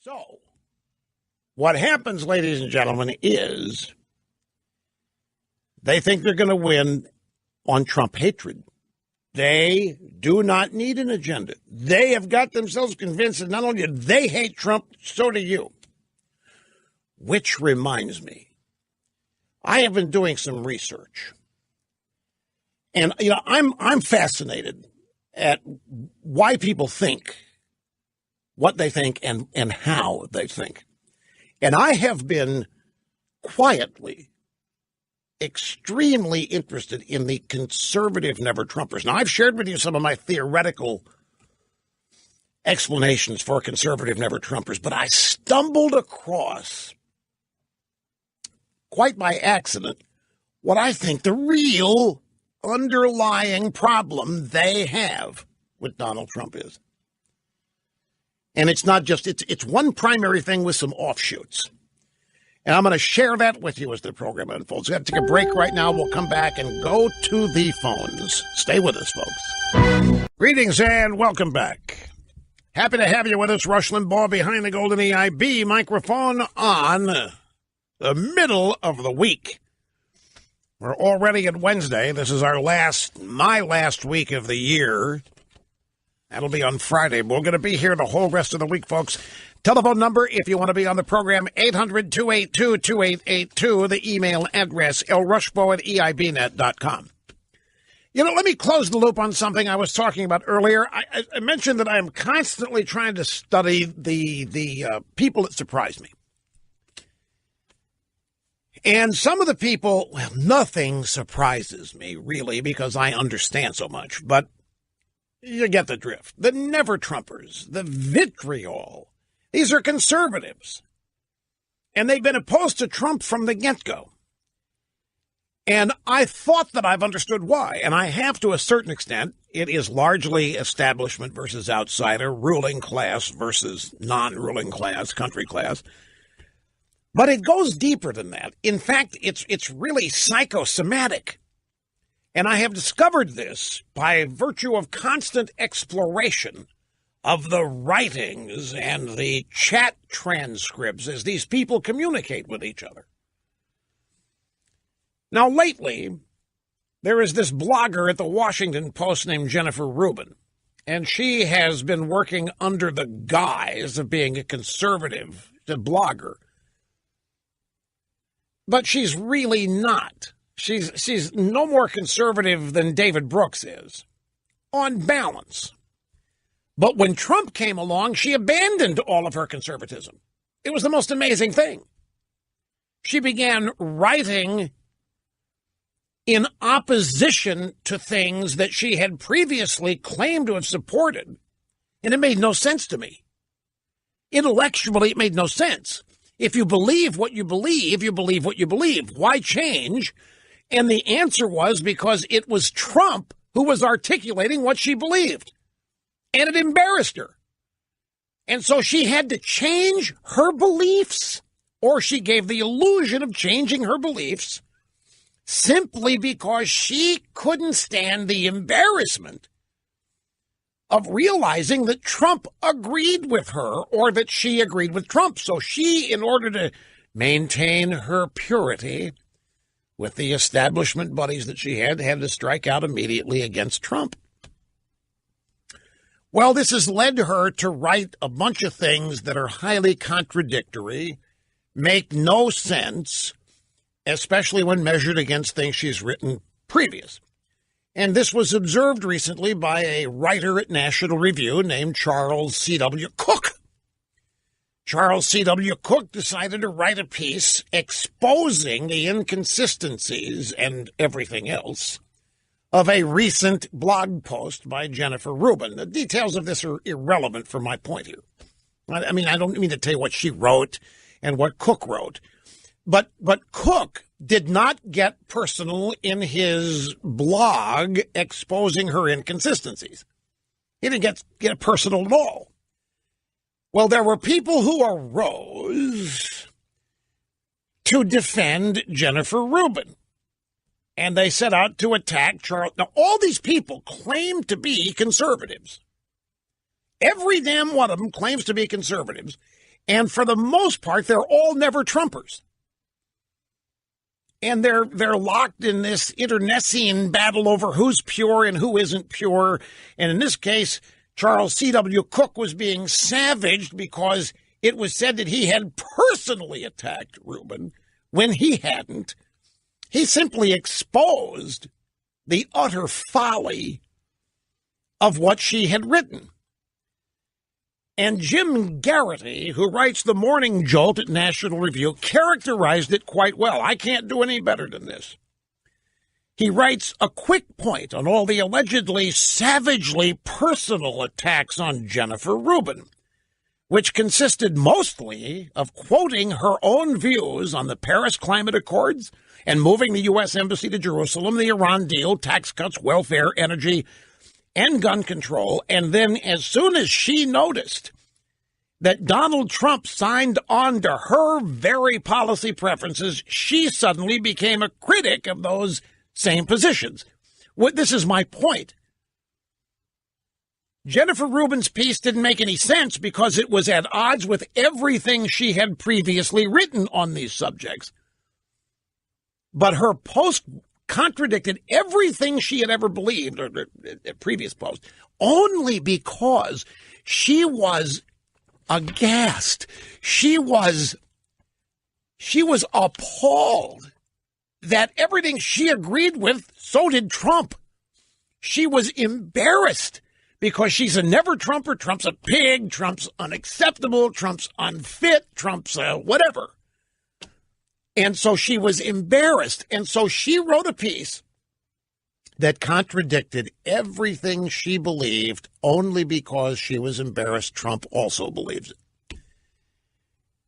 So, what happens, ladies and gentlemen, is they think they're going to win on Trump hatred. They do not need an agenda. They have got themselves convinced that not only do they hate Trump, so do you. Which reminds me, I have been doing some research. And, I'm fascinated at why people think what they think and how they think. And I have been quietly extremely interested in the conservative never-Trumpers. Now, I've shared with you some of my theoretical explanations for conservative never-Trumpers, but I stumbled across, quite by accident, what I think the real underlying problem they have with Donald Trump is. And it's not just, it's one primary thing with some offshoots. And I'm going to share that with you as the program unfolds. We've got to take a break right now. We'll come back and go to the phones. Stay with us, folks. Greetings and welcome back. Happy to have you with us. Rush Limbaugh behind the golden EIB microphone on the middle of the week. We're already at Wednesday. This is my last week of the year. That'll be on Friday. We're going to be here the whole rest of the week, folks. Telephone number, if you want to be on the program, 800-282-2882. The email address, lrushbo@eibnet.com. Let me close the loop on something I was talking about earlier. I mentioned that I am constantly trying to study the people that surprise me. And some of the people, well, nothing surprises me, really, because I understand so much. But you get the drift. The never-Trumpers, the vitriol. These are conservatives. And they've been opposed to Trump from the get-go. And I thought that I've understood why. And I have to a certain extent. It is largely establishment versus outsider, ruling class versus non-ruling class, country class. But it goes deeper than that. In fact, it's really psychosomatic. And I have discovered this by virtue of constant exploration of the writings and the chat transcripts as these people communicate with each other. Now, lately, there is this blogger at the Washington Post named Jennifer Rubin, and she has been working under the guise of being a conservative blogger. But she's really not. She's no more conservative than David Brooks is, on balance. But when Trump came along, she abandoned all of her conservatism. It was the most amazing thing. She began writing in opposition to things that she had previously claimed to have supported, and it made no sense to me. Intellectually, it made no sense. If you believe what you believe, you believe what you believe. Why change? And the answer was because it was Trump who was articulating what she believed. And it embarrassed her. And so she had to change her beliefs, or she gave the illusion of changing her beliefs, simply because she couldn't stand the embarrassment of realizing that Trump agreed with her or that she agreed with Trump. So she, in order to maintain her purity with the establishment buddies that she had to strike out immediately against Trump. Well, this has led her to write a bunch of things that are highly contradictory, make no sense, especially when measured against things she's written previous. And this was observed recently by a writer at National Review named Charles C.W. Cook. Charles C.W. Cook decided to write a piece exposing the inconsistencies and everything else of a recent blog post by Jennifer Rubin. The details of this are irrelevant for my point here. I mean, I don't mean to tell you what she wrote and what Cook wrote. But Cook did not get personal in his blog exposing her inconsistencies. He didn't get personal at all. Well, there were people who arose to defend Jennifer Rubin, and they set out to attack Charles. Now, all these people claim to be conservatives. Every damn one of them claims to be conservatives, And for the most part, they're all never Trumpers. And they're locked in this internecine battle over who's pure and who isn't pure. And in this case, Charles C.W. Cook was being savaged because it was said that he had personally attacked Rubin when he hadn't. He simply exposed the utter folly of what she had written. And Jim Garrity, who writes the Morning Jolt at National Review, characterized it quite well. I can't do any better than this. He writes a quick point on all the allegedly savagely personal attacks on Jennifer Rubin, which consisted mostly of quoting her own views on the Paris Climate Accords and moving the U.S. Embassy to Jerusalem, the Iran deal, tax cuts, welfare, energy, and gun control. And then as soon as she noticed that Donald Trump signed on to her very policy preferences, she suddenly became a critic of those same positions. This is my point. Jennifer Rubin's piece didn't make any sense because it was at odds with everything she had previously written on these subjects. But her post contradicted everything she had ever believed, or a previous post, only because she was aghast. She was appalled that everything she agreed with, so did Trump. She was embarrassed because she's a never-Trumper. Trump's a pig. Trump's unacceptable. Trump's unfit. Trump's whatever. And so she was embarrassed. And so she wrote a piece that contradicted everything she believed only because she was embarrassed Trump also believes it.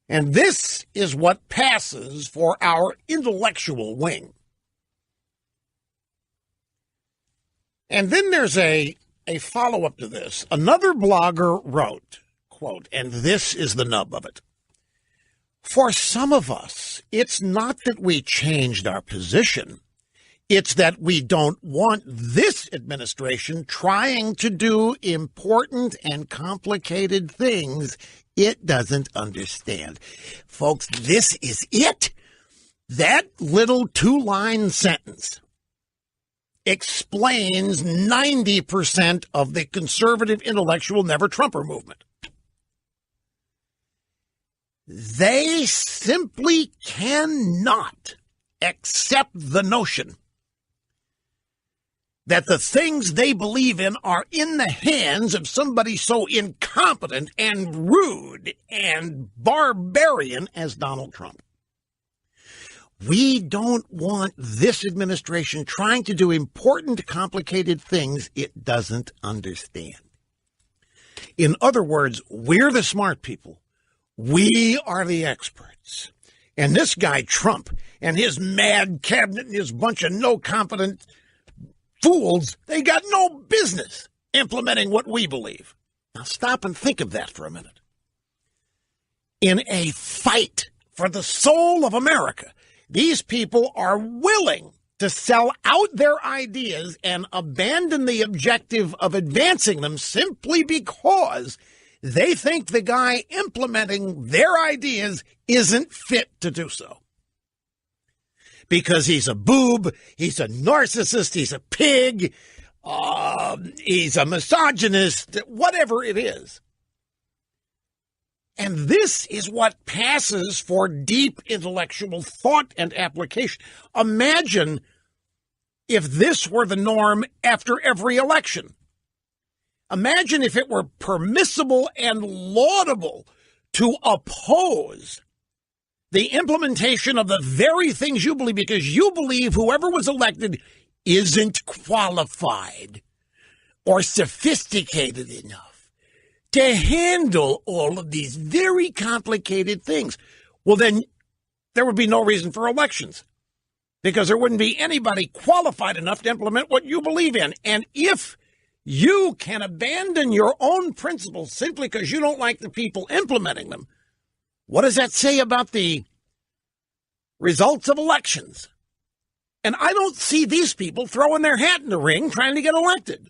And this is what passes for our intellectual wing. And then there's a follow-up to this. Another blogger wrote, quote, and this is the nub of it. For some of us, it's not that we changed our position. It's that we don't want this administration trying to do important and complicated things it doesn't understand. Folks, this is it. That little two-line sentence explains 90% of the conservative intellectual never-Trumper movement. They simply cannot accept the notion that the things they believe in are in the hands of somebody so incompetent and rude and barbarian as Donald Trump. We don't want this administration trying to do important, complicated things it doesn't understand. In other words, we're the smart people. We are the experts. And this guy, Trump, and his mad cabinet and his bunch of no-competent fools, they got no business implementing what we believe. Now stop and think of that for a minute. In a fight for the soul of America, these people are willing to sell out their ideas and abandon the objective of advancing them simply because they think the guy implementing their ideas isn't fit to do so. Because he's a boob, he's a narcissist, he's a pig, he's a misogynist, whatever it is. And this is what passes for deep intellectual thought and application. Imagine if this were the norm after every election. Imagine if it were permissible and laudable to oppose the implementation of the very things you believe because you believe whoever was elected isn't qualified or sophisticated enough to handle all of these very complicated things. Well, then there would be no reason for elections because there wouldn't be anybody qualified enough to implement what you believe in. And if you can abandon your own principles simply because you don't like the people implementing them, what does that say about the results of elections? And I don't see these people throwing their hat in the ring trying to get elected.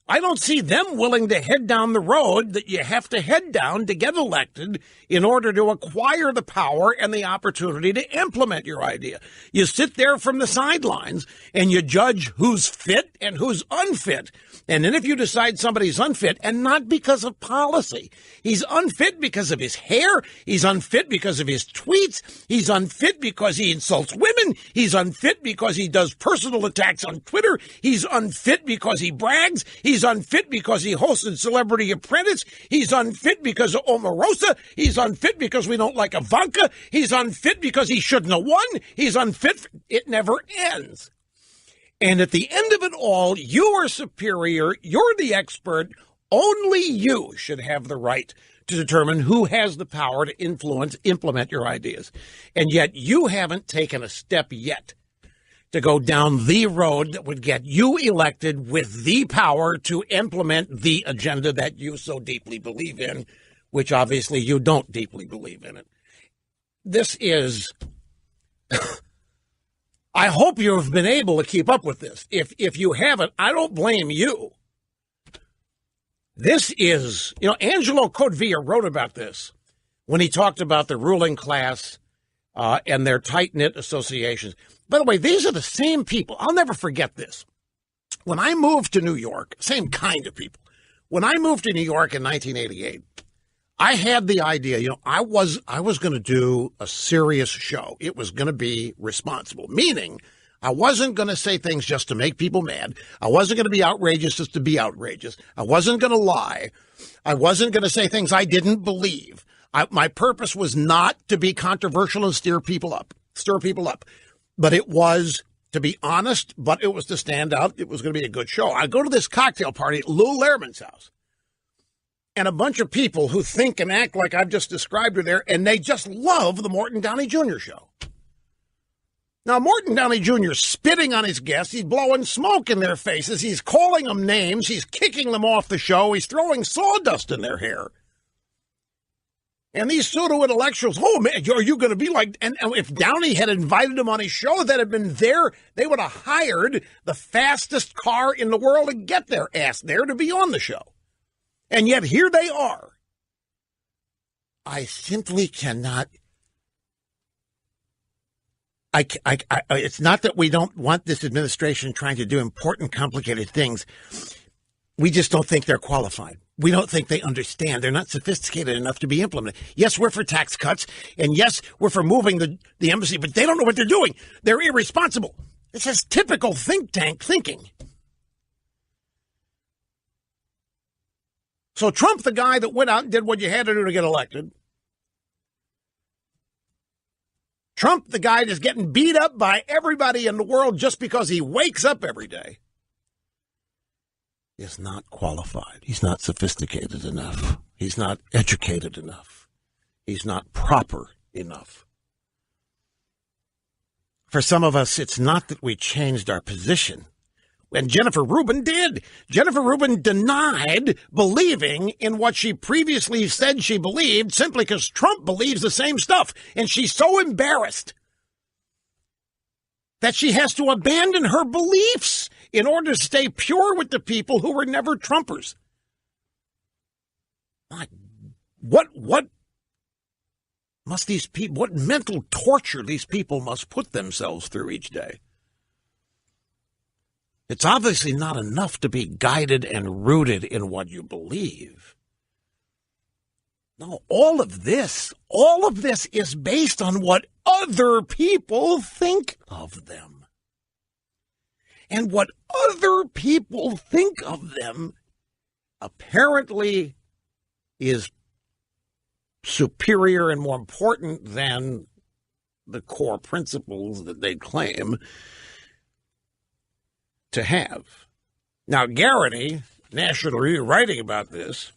I don't see them willing to head down the road that you have to head down to get elected in order to acquire the power and the opportunity to implement your idea. You sit there from the sidelines and you judge who's fit and who's unfit. And then if you decide somebody's unfit, and not because of policy, he's unfit because of his hair, he's unfit because of his tweets, he's unfit because he insults women, he's unfit because he does personal attacks on Twitter, he's unfit because he brags, he's unfit because he hosted Celebrity Apprentice, he's unfit because of Omarosa, he's unfit because we don't like Ivanka, he's unfit because he shouldn't have won, he's unfit. It never ends. And at the end of it all, you are superior, you're the expert, only you should have the right to determine who has the power to implement your ideas. And yet you haven't taken a step yet to go down the road that would get you elected with the power to implement the agenda that you so deeply believe in, which obviously you don't deeply believe in it. This is... I hope you have been able to keep up with this. If you haven't, I don't blame you. This is, Angelo Codevilla wrote about this when he talked about the ruling class and their tight-knit associations. By the way, these are the same people. I'll never forget this. When I moved to New York, same kind of people. When I moved to New York in 1988, I had the idea, I was going to do a serious show. It was going to be responsible, meaning I wasn't going to say things just to make people mad. I wasn't going to be outrageous just to be outrageous. I wasn't going to lie. I wasn't going to say things I didn't believe. My purpose was not to be controversial and stir people up. But it was to be honest, but it was to stand out. It was going to be a good show. I go to this cocktail party at Lou Lehrman's house. And a bunch of people who think and act like I've just described are there, and they just love the Morton Downey Jr. show. Now, Morton Downey Jr. is spitting on his guests. He's blowing smoke in their faces. He's calling them names. He's kicking them off the show. He's throwing sawdust in their hair. And these pseudo-intellectuals, oh, man, are you going to be like... And if Downey had invited him on his show that had been there, they would have hired the fastest car in the world to get their ass there to be on the show. And yet here they are. I simply cannot. It's not that we don't want this administration trying to do important, complicated things. We just don't think they're qualified. We don't think they understand. They're not sophisticated enough to be implemented. Yes, we're for tax cuts. And yes, we're for moving the embassy. But they don't know what they're doing. They're irresponsible. This is typical think tank thinking. So Trump, the guy that went out and did what you had to do to get elected. Trump, the guy that's getting beat up by everybody in the world just because he wakes up every day, is not qualified. He's not sophisticated enough. He's not educated enough. He's not proper enough. For some of us, it's not that we changed our position. And Jennifer Rubin did. Jennifer Rubin denied believing in what she previously said she believed simply because Trump believes the same stuff. And she's so embarrassed that she has to abandon her beliefs in order to stay pure with the people who were never Trumpers. What must these people, what mental torture these people must put themselves through each day? It's obviously not enough to be guided and rooted in what you believe. No, all of this is based on what other people think of them. And what other people think of them apparently is superior and more important than the core principles that they claim to have. Now, Garrity, National Review, writing about this,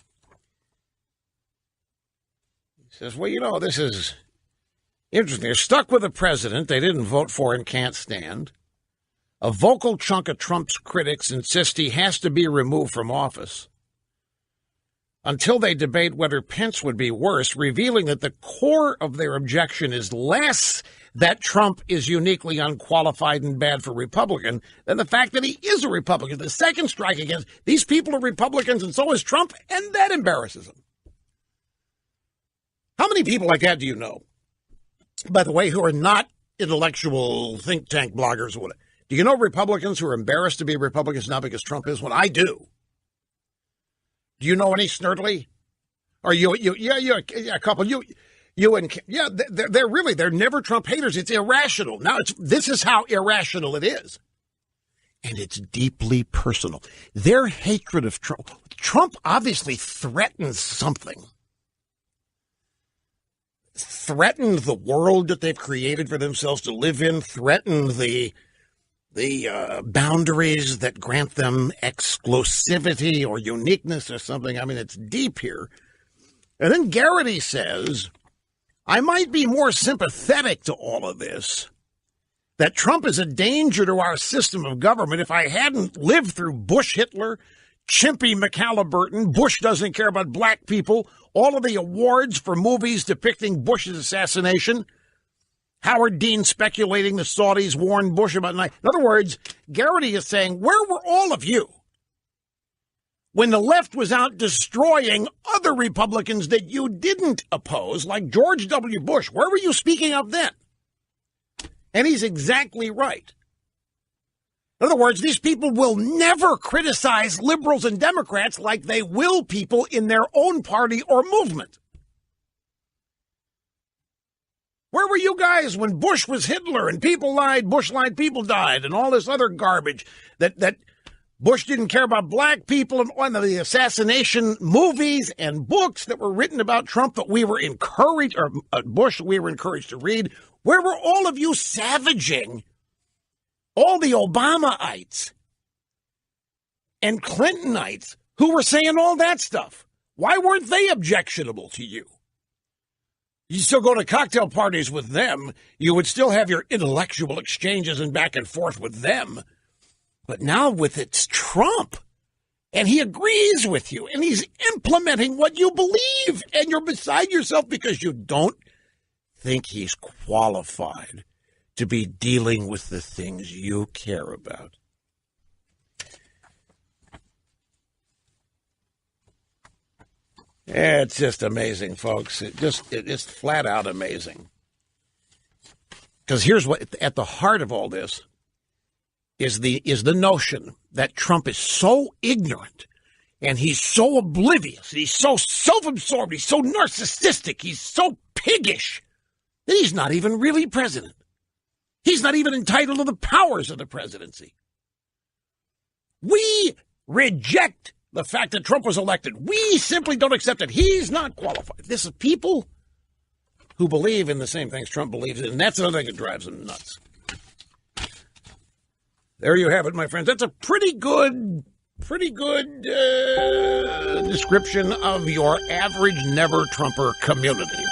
says, well, this is interesting. They're stuck with a president they didn't vote for and can't stand. A vocal chunk of Trump's critics insist he has to be removed from office. until they debate whether Pence would be worse, revealing that the core of their objection is less that Trump is uniquely unqualified and bad for Republican than the fact that he is a Republican. The second strike against these people are Republicans, and so is Trump, and that embarrasses them. How many people like that do you know, by the way, who are not intellectual think tank bloggers? Do you know Republicans who are embarrassed to be Republicans now because Trump is one? I do. Do you know any snurtly? Or a couple. They're never Trump haters. It's irrational. Now this is how irrational it is. And it's deeply personal. Their hatred of Trump obviously threatens something. Threatened the world that they've created for themselves to live in, threatened the boundaries that grant them exclusivity or uniqueness or something. I mean, it's deep here. And then Garrity says, I might be more sympathetic to all of this, that Trump is a danger to our system of government if I hadn't lived through Bush Hitler, Chimpy McHaliburton, Bush doesn't care about black people, all of the awards for movies depicting Bush's assassination, Howard Dean speculating the Saudis warned Bush about night. In other words, Garrity is saying, where were all of you when the left was out destroying other Republicans that you didn't oppose, like George W. Bush? Where were you speaking of then? And he's exactly right. In other words, these people will never criticize liberals and Democrats like they will people in their own party or movement. Where were you guys when Bush was Hitler and people lied, Bush lied, people died, and all this other garbage that Bush didn't care about black people and one of the assassination movies and books that were written about Trump that we were encouraged, or Bush we were encouraged to read? Where were all of you savaging all the Obamaites and Clintonites who were saying all that stuff? Why weren't they objectionable to you? You still go to cocktail parties with them. You would still have your intellectual exchanges and back and forth with them. But now with it's Trump, and he agrees with you, and he's implementing what you believe, and you're beside yourself because you don't think he's qualified to be dealing with the things you care about. It's just amazing, folks. It's flat out amazing. Because here's what at the heart of all this is the notion that Trump is so ignorant and he's so oblivious, he's so self-absorbed, he's so narcissistic, he's so piggish that he's not even really president. He's not even entitled to the powers of the presidency. We reject the fact that Trump was elected. We simply don't accept it. He's not qualified. This is people who believe in the same things Trump believes in, and that's another thing that drives them nuts. There you have it, my friends. That's a pretty good description of your average never-Trumper community.